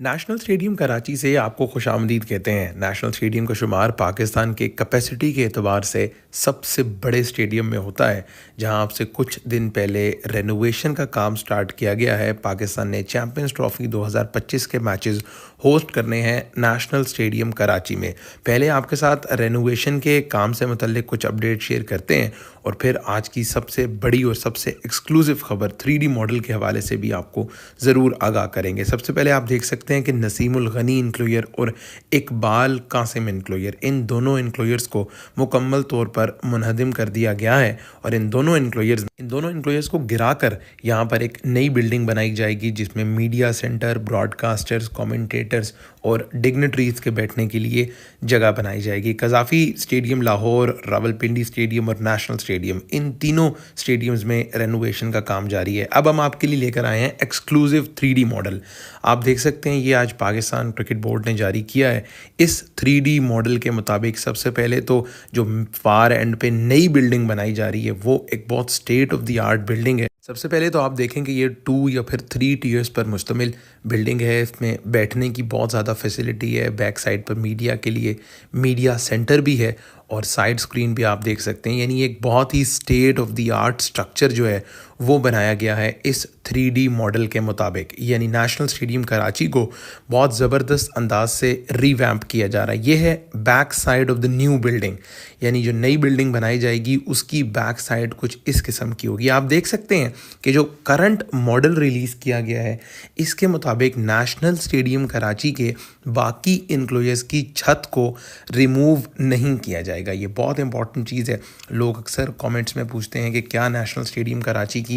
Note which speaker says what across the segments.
Speaker 1: National stadium Karachi से आपको खुशामदीद कहते हैं। नेशनल स्टेडियम का शुमार पाकिस्तान के कैपेसिटी के एतबार से सबसे बड़े स्टेडियम में होता है, जहां आपसे कुछ दिन पहले रेनोवेशन का काम स्टार्ट किया गया है। पाकिस्तान ने चैंपियंस ट्रॉफी 2025 के मैचेस होस्ट करने हैं नेशनल स्टेडियम कराची में। पहले आपके साथ रेनोवेशन के काम से मुतल्लिक कुछ अपडेट शेयर करते हैं और फिर आज की सबसे बड़ी और सबसे एक्सक्लूसिव खबर 3D मॉडल के हवाले से भी आपको ज़रूर आगाह करेंगे। सबसे पहले आप देख सकते हैं कि नसीमुल गनी इंक्लोयर और इकबाल कासिम इंक्लोयर, इन दोनों इंक्लोयर्स को मुकम्मल तौर पर मुनहदिम कर दिया गया है और इन दोनों इंक्लोयर्स को गिराकर यहाँ पर एक नई बिल्डिंग बनाई जाएगी, जिसमें मीडिया सेंटर, ब्रॉडकास्टर्स, कमेंटेटर्स और डिग्नेटरीज के बैठने के लिए जगह बनाई जाएगी। कज़ाफ़ी स्टेडियम लाहौर, रावलपिंडी स्टेडियम और नेशनल स्टेडियम, इन तीनों स्टेडियम्स में रेनोवेशन का काम जारी है। अब हम आपके लिए लेकर आए हैं एक्सक्लूसिव 3D मॉडल। आप देख सकते हैं ये आज पाकिस्तान क्रिकेट बोर्ड ने जारी किया है। इस 3D मॉडल के मुताबिक सबसे पहले तो जो फार एंड पे नई बिल्डिंग बनाई जा रही है वो एक बहुत state of the art building है। सबसे पहले तो आप देखें कि ये 2 या फिर 3 टियर्स पर मुश्तमिल बिल्डिंग है। इसमें बैठने की बहुत ज़्यादा फैसिलिटी है। बैक साइड पर मीडिया के लिए मीडिया सेंटर भी है और साइड स्क्रीन भी आप देख सकते हैं। यानी एक बहुत ही state of the art structure जो है वो बनाया गया है इस 3D मॉडल के मुताबिक। यानी नेशनल स्टेडियम कराची को बहुत ज़बरदस्त अंदाज से रीवैम्प किया जा रहा है। ये है back side of the new building, यानी जो नई बिल्डिंग बनाई जाएगी उसकी बैक साइड कुछ इस किस्म की होगी। आप देख सकते हैं कि जो करंट मॉडल रिलीज़ किया गया है इसके मुताबिक नेशनल स्टेडियम कराची के बाकी इंक्लोयर्स की छत को रिमूव नहीं किया जाएगा। ये बहुत इंपॉर्टेंट चीज़ है। लोग अक्सर कमेंट्स में पूछते हैं कि क्या नेशनल स्टेडियम कराची की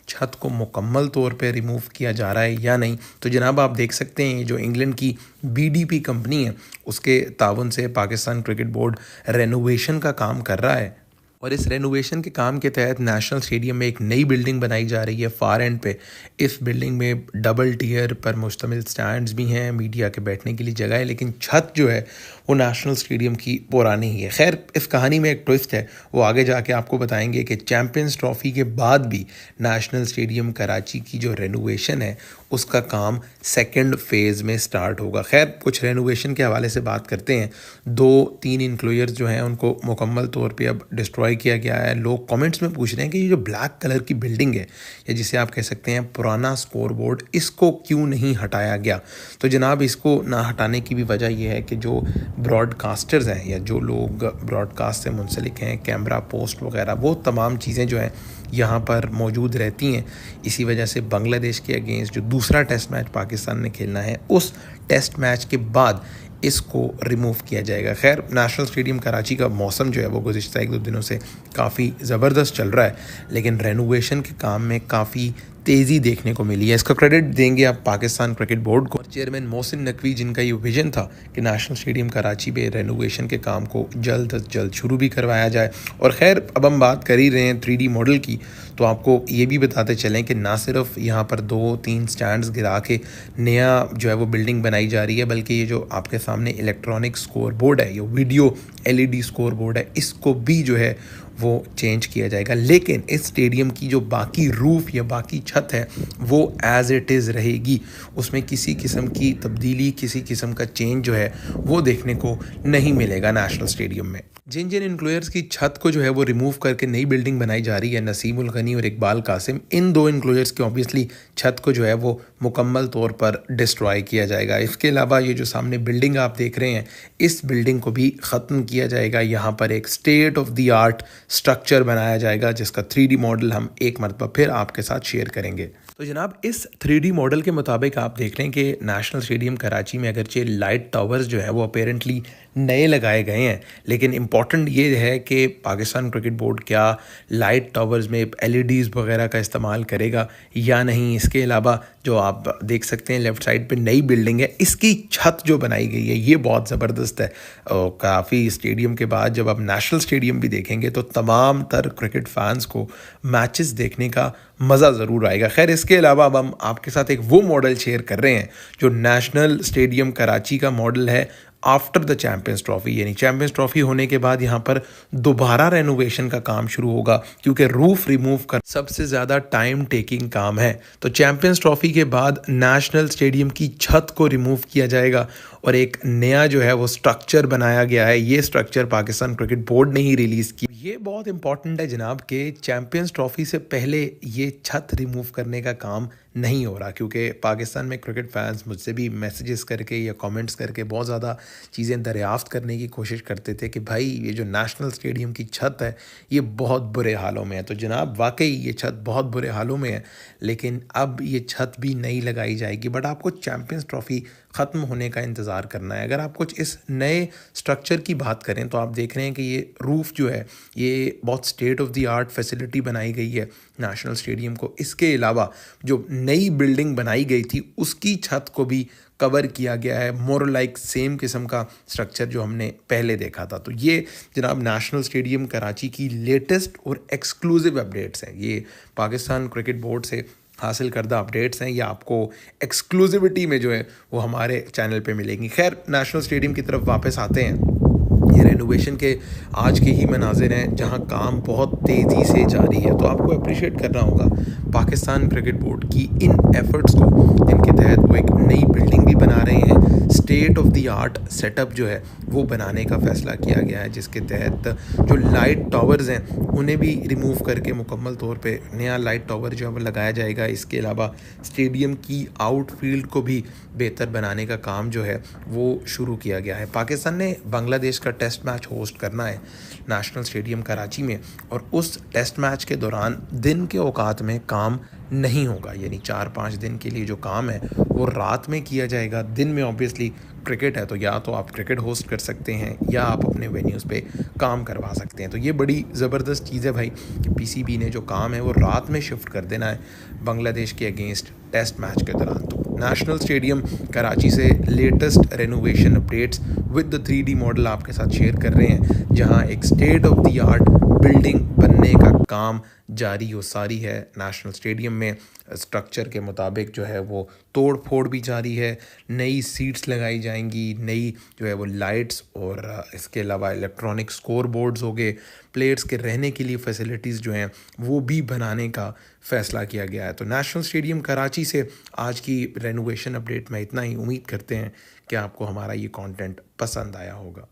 Speaker 1: छत को मुकम्मल तौर पे रिमूव किया जा रहा है या नहीं। तो जनाब आप देख सकते हैं जो इंग्लैंड की BDP कंपनी है उसके ताउन से पाकिस्तान क्रिकेट बोर्ड रेनोवेशन का काम कर रहा है और इस रेनोवेशन के काम के तहत नेशनल स्टेडियम में एक नई बिल्डिंग बनाई जा रही है फार एंड पे। इस बिल्डिंग में डबल टियर पर मुश्तमिल स्टैंड्स भी हैं, मीडिया के बैठने के लिए जगह है, लेकिन छत जो है वो नेशनल स्टेडियम की पुरानी ही है। खैर इस कहानी में एक ट्विस्ट है, वो आगे जाके आपको बताएंगे कि चैंपियंस ट्रॉफी के बाद भी नेशनल स्टेडियम कराची की जो रेनोवेशन है उसका काम सेकंड फेज़ में स्टार्ट होगा। खैर कुछ रेनोवेशन के हवाले से बात करते हैं। 2-3 इंक्लोयर्स जो हैं उनको मुकम्मल तौर पे अब डिस्ट्रॉय किया गया है। लोग कमेंट्स में पूछ रहे हैं कि ये जो ब्लैक कलर की बिल्डिंग है या जिसे आप कह सकते हैं पुराना स्कोर बोर्ड, इसको क्यों नहीं हटाया गया। तो जनाब इसको ना हटाने की भी वजह यह है कि जो ब्रॉडकास्टर्स हैं या जो लोग ब्रॉडकास्ट से मुंसलिक हैं, कैमरा पोस्ट वगैरह, वो तमाम चीज़ें जो हैं यहाँ पर मौजूद रहती हैं। इसी वजह से बांग्लादेश के अगेंस्ट जो दूसरा टेस्ट मैच पाकिस्तान ने खेलना है उस टेस्ट मैच के बाद इसको रिमूव किया जाएगा। खैर नेशनल स्टेडियम कराची का मौसम जो है वो गुज़िश्ता 1-2 दिनों से काफ़ी ज़बरदस्त चल रहा है, लेकिन रेनोवेशन के काम में काफ़ी तेज़ी देखने को मिली है। इसका क्रेडिट देंगे आप पाकिस्तान क्रिकेट बोर्ड को। चेयरमैन मोहसिन नकवी, जिनका ये विजन था कि नेशनल स्टेडियम कराची में रेनोवेशन के काम को जल्द अज जल्द शुरू भी करवाया जाए। और ख़ैर अब हम बात कर ही रहे हैं 3D मॉडल की, तो आपको ये भी बताते चलें कि ना सिर्फ यहाँ पर 2-3 स्टैंड्स गिरा के नया जो है वो बिल्डिंग बनाई जा रही है, बल्कि ये जो आपके सामने इलेक्ट्रॉनिक स्कोर बोर्ड है, ये वीडियो LED स्कोर बोर्ड है, इसको भी जो है वो चेंज किया जाएगा। लेकिन इस स्टेडियम की जो बाकी रूफ़ या बाकी छत है वो एज़ इट इज़ रहेगी। उसमें किसी किस्म की तब्दीली, किसी किस्म का चेंज जो है वो देखने को नहीं मिलेगा नेशनल स्टेडियम में। जिन इंक्लोयर्स की छत को जो है वो रिमूव करके नई बिल्डिंग बनाई जा रही है, नसीमुल गनी और इकबाल कासिम, इन 2 इंक्लोयर्स की ऑब्वियसली छत को जो है वो मुकम्मल तौर पर डिस्ट्रॉय किया जाएगा। इसके अलावा ये जो सामने बिल्डिंग आप देख रहे हैं इस बिल्डिंग को भी ख़त्म किया जाएगा। यहाँ पर एक state of the art structure बनाया जाएगा जिसका 3D मॉडल हम एक मरतबा फिर आपके साथ शेयर करेंगे। तो जनाब इस 3D मॉडल के मुताबिक आप देख रहे हैं कि नेशनल स्टेडियम कराची में अगरचे लाइट टावर्स जो है वो अपेरेंटली नए लगाए गए हैं, लेकिन इम्पॉर्टेंट ये है कि पाकिस्तान क्रिकेट बोर्ड क्या लाइट टावर्स में LEDs वगैरह का इस्तेमाल करेगा या नहीं। इसके अलावा जो आप देख सकते हैं लेफ़्ट साइड पे नई बिल्डिंग है, इसकी छत जो बनाई गई है ये बहुत ज़बरदस्त है। और काफ़ी स्टेडियम के बाद जब आप नेशनल स्टेडियम भी देखेंगे तो तमाम तर क्रिकेट फैंस को मैचेस देखने का मज़ा ज़रूर आएगा। खैर इसके अलावा अब हम आपके साथ एक वो मॉडल शेयर कर रहे हैं जो नेशनल स्टेडियम कराची का मॉडल है आफ्टर द चैम्पियंस ट्रॉफी, यानी चैम्पियंस ट्रॉफी होने के बाद यहाँ पर दोबारा रेनोवेशन का काम शुरू होगा, क्योंकि रूफ रिमूव कर सबसे ज़्यादा टाइम टेकिंग काम है। तो चैम्पियंस ट्रॉफी के बाद नेशनल स्टेडियम की छत को रिमूव किया जाएगा और एक नया जो है वो स्ट्रक्चर बनाया गया है। ये स्ट्रक्चर पाकिस्तान क्रिकेट बोर्ड ने ही रिलीज़ किया। ये बहुत इंपॉर्टेंट है जनाब कि चैम्पियंस ट्रॉफी से पहले ये छत रिमूव करने का काम नहीं हो रहा, क्योंकि पाकिस्तान में क्रिकेट फैंस मुझसे भी मैसेजेस करके या कमेंट्स करके बहुत ज़्यादा चीज़ें दरियाफ्त करने की कोशिश करते थे कि भाई ये जो नेशनल स्टेडियम की छत है ये बहुत बुरे हालों में है। तो जनाब वाकई ये छत बहुत बुरे हालों में है, लेकिन अब ये छत भी नहीं लगाई जाएगी। बट आपको चैम्पियंस ट्रॉफी ख़त्म होने का इंतज़ार करना है। अगर आप कुछ इस नए स्ट्रक्चर की बात करें तो आप देख रहे हैं कि ये रूफ़ जो है ये बहुत state of the art facility बनाई गई है नेशनल स्टेडियम को। इसके अलावा जो नई बिल्डिंग बनाई गई थी उसकी छत को भी कवर किया गया है, मोर लाइक सेम किस्म का स्ट्रक्चर जो हमने पहले देखा था। तो ये जनाब नेशनल स्टेडियम कराची की लेटेस्ट और एक्सक्लूसिव अपडेट्स हैं। ये पाकिस्तान क्रिकेट बोर्ड से हासिल करदा अपडेट्स हैं। ये आपको एक्सक्लूसिविटी में जो है वो हमारे चैनल पे मिलेंगी। खैर, नेशनल स्टेडियम की तरफ वापस आते हैं। ये रेनोवेशन के आज के ही मनाजिर हैं जहां काम बहुत तेज़ी से जारी है। तो आपको अप्रिशिएट करना होगा पाकिस्तान क्रिकेट बोर्ड की इन एफ़र्ट्स को, जिनके तहत वो एक नई बिल्डिंग भी बना रहे हैं। State of the art setup जो है वो बनाने का फ़ैसला किया गया है, जिसके तहत जो लाइट टावर्स हैं उन्हें भी रिमूव करके मुकम्मल तौर पे नया लाइट टावर जो है वो लगाया जाएगा। इसके अलावा स्टेडियम की आउटफील्ड को भी बेहतर बनाने का काम जो है वो शुरू किया गया है। पाकिस्तान ने बांग्लादेश का टेस्ट मैच होस्ट करना है नेशनल स्टेडियम कराची में, और उस टेस्ट मैच के दौरान दिन के औकात में काम नहीं होगा, यानी 4-5 दिन के लिए जो काम है वो रात में किया जाएगा। दिन में ऑब्वियसली क्रिकेट है, तो या तो आप क्रिकेट होस्ट कर सकते हैं या आप अपने वेन्यूज़ पे काम करवा सकते हैं। तो ये बड़ी ज़बरदस्त चीज़ है भाई कि पीसीबी ने जो काम है वो रात में शिफ्ट कर देना है बांग्लादेश के अगेंस्ट टेस्ट मैच के दौरान। तो नेशनल स्टेडियम कराची से latest renovation updates with the 3D model आपके साथ शेयर कर रहे हैं, जहां एक state of the art building बनने का काम जारी व सारी है नेशनल स्टेडियम में। स्ट्रक्चर के मुताबिक जो है वो तोड़ फोड़ भी जारी है, नई सीट्स लगाई जाएंगी, नई जो है वो लाइट्स, और इसके अलावा इलेक्ट्रॉनिक स्कोर बोर्ड्स हो गए, प्लेयर्स के रहने के लिए फैसिलिटीज़ जो हैं वो भी बनाने का फ़ैसला किया गया है। तो नेशनल स्टेडियम कराची से आज की रेनोवेशन अपडेट में इतना ही। उम्मीद करते हैं कि आपको हमारा ये कंटेंट पसंद आया होगा।